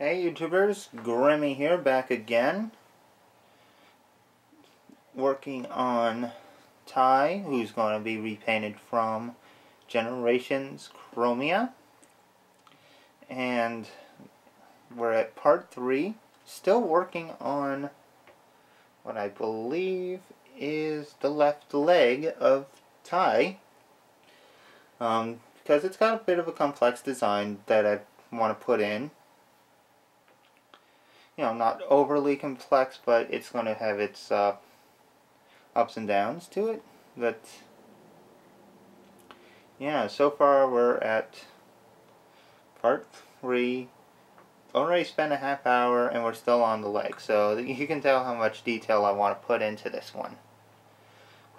Hey YouTubers, Grimmy here, back again, working on TAI, who's going to be repainted from Generations Chromia, and we're at part 3, still working on what I believe is the left leg of TAI, because it's got a bit of a complex design that I want to put in. You know, not overly complex, but it's going to have its ups and downs to it. But yeah, so far we're at part 3. Already spent a half hour and we're still on the leg, so you can tell how much detail I want to put into this one.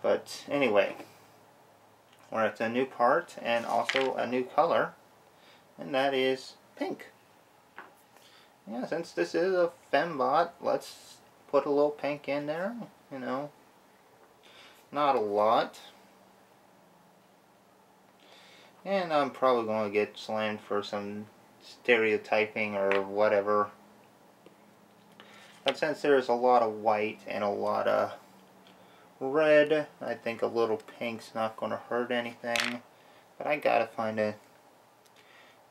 But anyway, we're at a new part and also a new color, and that is pink. Yeah, since this is a fembot, let's put a little pink in there, you know. Not a lot. And I'm probably going to get slammed for some stereotyping or whatever. But since there's a lot of white and a lot of red, I think a little pink's not going to hurt anything. But I gotta find a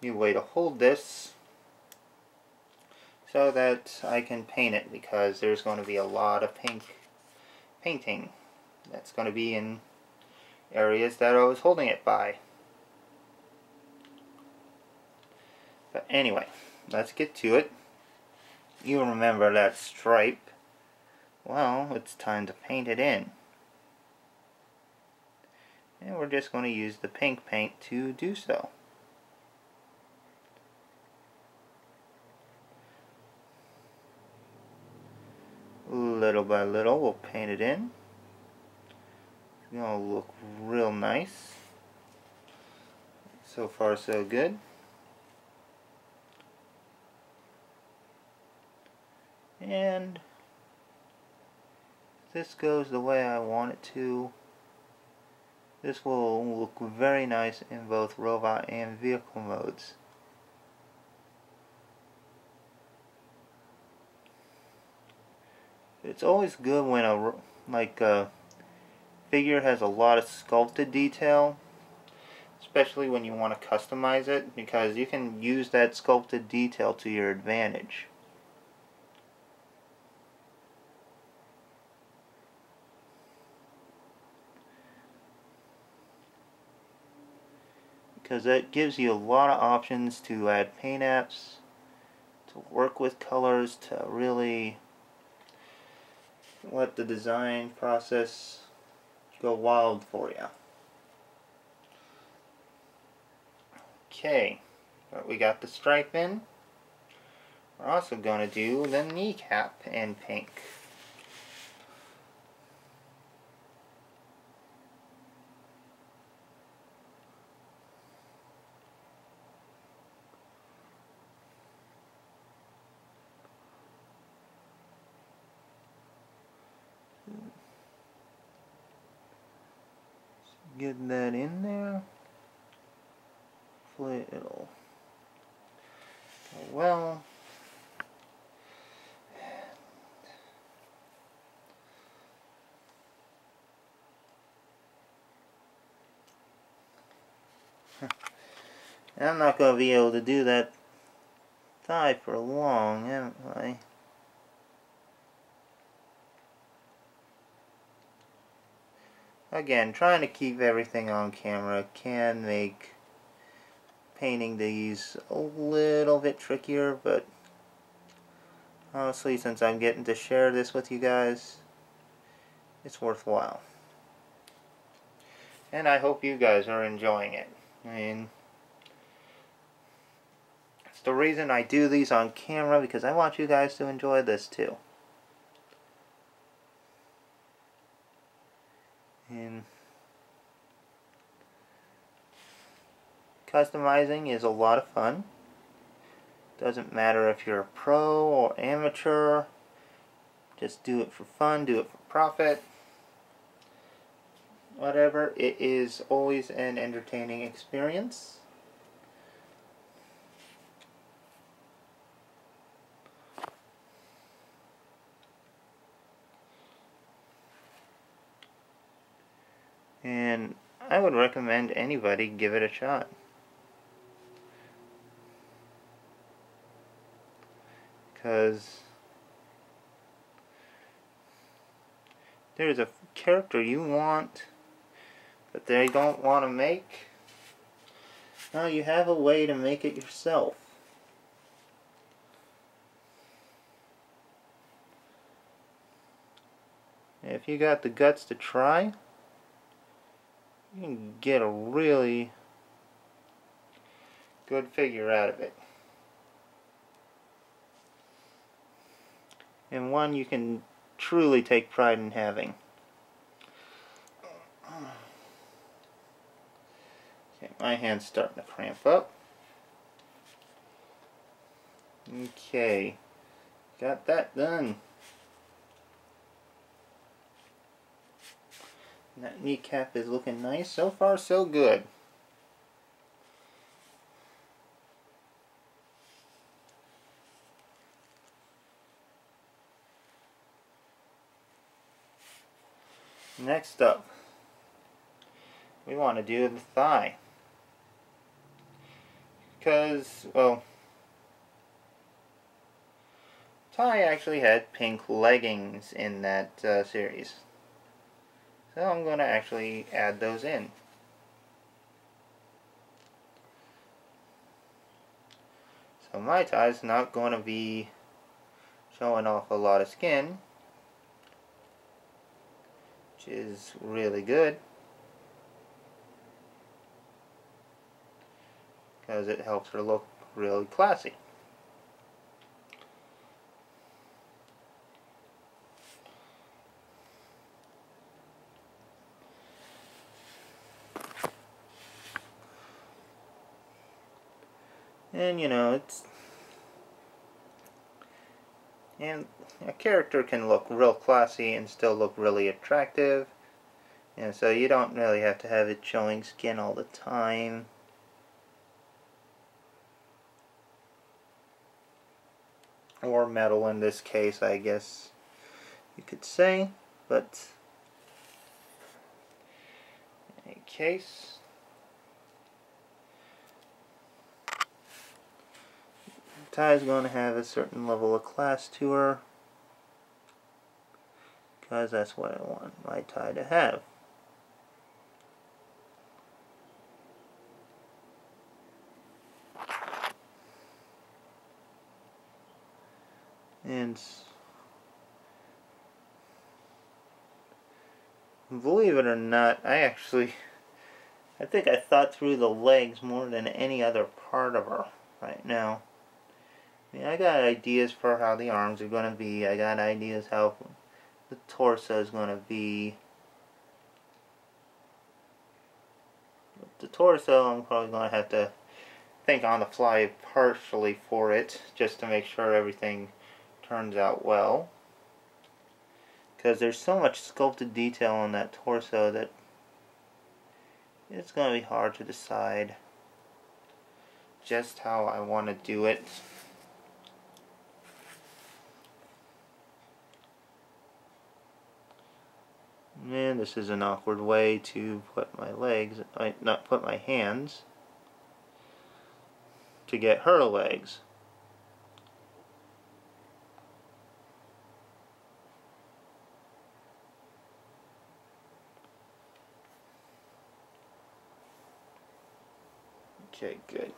new way to hold this so that I can paint it, because there's going to be a lot of pink painting that's going to be in areas that I was holding it by. But anyway, let's get to it. You remember that stripe? Well, it's time to paint it in. And we're just going to use the pink paint to do so. Little by little, we'll paint it in. It's going to look real nice. So far, so good. And if this goes the way I want it to, this will look very nice in both robot and vehicle modes. It's always good when a figure has a lot of sculpted detail, especially when you want to customize it, because you can use that sculpted detail to your advantage. Because that gives you a lot of options to add paint apps, to work with colors, to really let the design process go wild for you. Okay, but we got the stripe in. We're also going to do the kneecap in pink. Get that in there. Hopefully it'll go well. I'm not going to be able to do that thigh for long, am I? Again, trying to keep everything on camera can make painting these a little bit trickier, but honestly, since I'm getting to share this with you guys, it's worthwhile. And I hope you guys are enjoying it. I mean, it's the reason I do these on camera, because I want you guys to enjoy this too. And customizing is a lot of fun. Doesn't matter if you're a pro or amateur. Just do it for fun, do it for profit. Whatever, it is always an entertaining experience. And I would recommend anybody give it a shot. Because there's a character you want, but they don't want to make. Now you have a way to make it yourself. If you got the guts to try, you can get a really good figure out of it. And one you can truly take pride in having. Okay, my hand's starting to cramp up. Okay, got that done. And that kneecap is looking nice. So far, so good. Next up, we want to do the thigh. Because, well, TAI actually had pink leggings in that series. So I'm going to actually add those in. So my tie is not going to be showing off a lot of skin, which is really good because it helps her look really classy. And you know, and a character can look real classy and still look really attractive, and so you don't really have to have it showing skin all the time. Or metal in this case, I guess you could say, but in any case, TAI is going to have a certain level of class to her, because that's what I want my TAI to have. And believe it or not, I think I thought through the legs more than any other part of her right now. I mean, I got ideas for how the arms are going to be. I got ideas how the torso is going to be. The torso, I'm probably going to have to think on the fly partially for it, just to make sure everything turns out well. Because there's so much sculpted detail on that torso that it's going to be hard to decide just how I want to do it. And this is an awkward way to put my legs, not put my hands, to get her legs. Okay, good.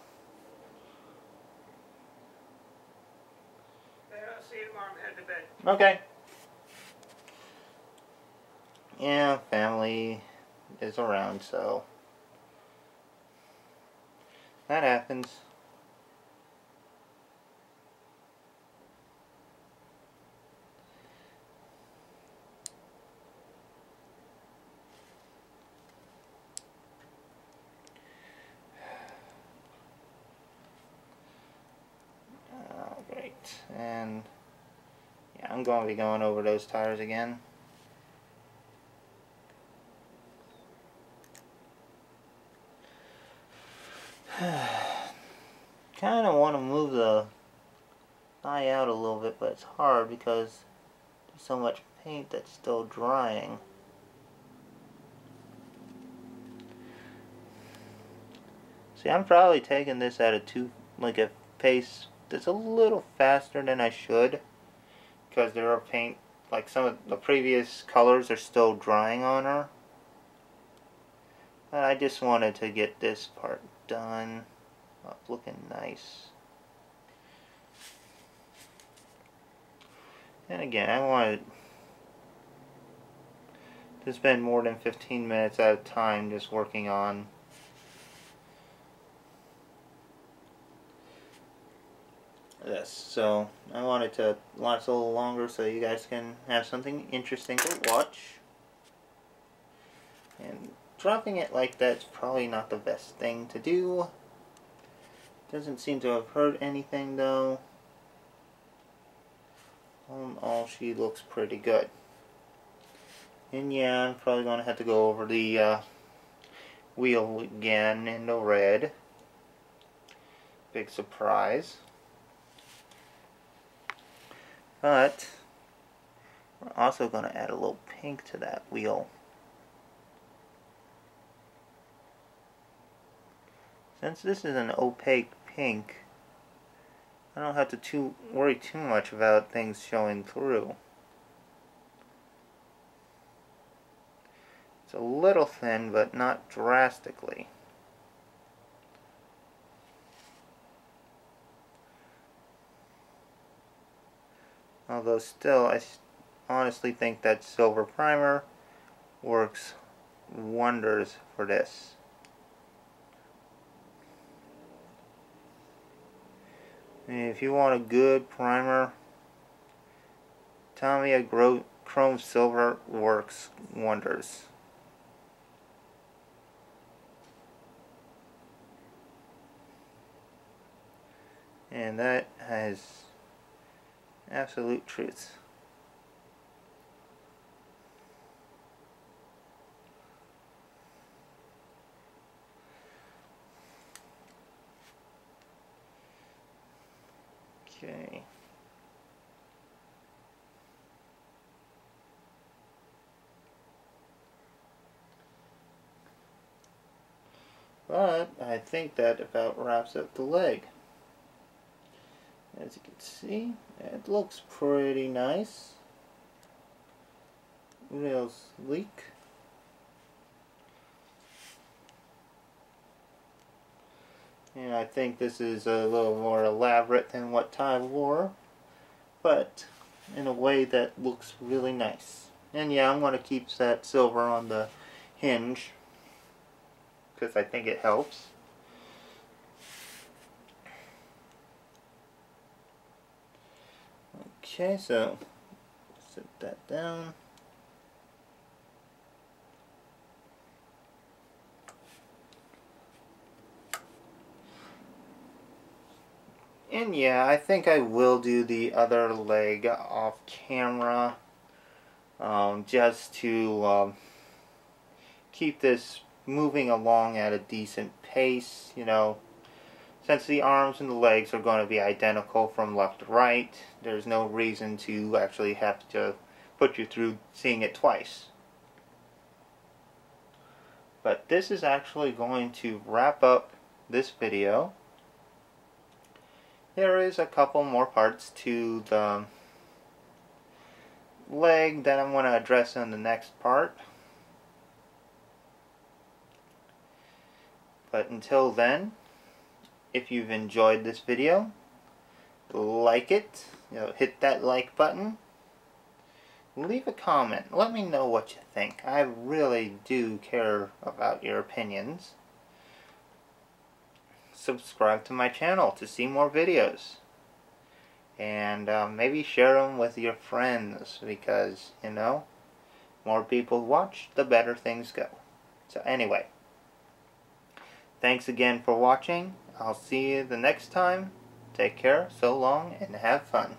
I'll see you tomorrow. I'm heading to bed. Okay. Yeah, family is around, so that happens. Great. And yeah, I'm going to be going over those tires again. Kind of want to move the thigh out a little bit, but it's hard because there's so much paint that's still drying. See, I'm probably taking this at a pace that's a little faster than I should, because there are paint, like some of the previous colors are still drying on her. But I just wanted to get this part done. Oh, it's looking nice. And again, I wanted to spend more than 15 minutes at a time just working on this. So I wanted to last a little longer so you guys can have something interesting to watch. And dropping it like that's probably not the best thing to do. Doesn't seem to have hurt anything though. All in all, she looks pretty good. And yeah, I'm probably going to have to go over the wheel again in the red. Big surprise. But we're also going to add a little pink to that wheel. Since this is an opaque pink, I don't have to worry too much about things showing through. It's a little thin, but not drastically. Although still, I honestly think that silver primer works wonders for this. If you want a good primer, Tamiya Chrome Silver works wonders. And that has absolute truth. Okay. But I think that about wraps up the leg. As you can see, it looks pretty nice. Real sleek. And I think this is a little more elaborate than what TAI wore, but in a way that looks really nice. And yeah, I'm going to keep that silver on the hinge because I think it helps. Okay, so set that down. And yeah, I think I will do the other leg off camera, just to keep this moving along at a decent pace, you know. Since the arms and the legs are going to be identical from left to right, there's no reason to actually have to put you through seeing it twice. But this is actually going to wrap up this video. There is a couple more parts to the leg that I'm going to address in the next part. But until then, if you've enjoyed this video, like it, hit that like button, leave a comment, let me know what you think. I really do care about your opinions. Subscribe to my channel to see more videos, and maybe share them with your friends, because, you know, more people watch, the better things go. So anyway, thanks again for watching. I'll see you the next time. Take care, so long, and have fun.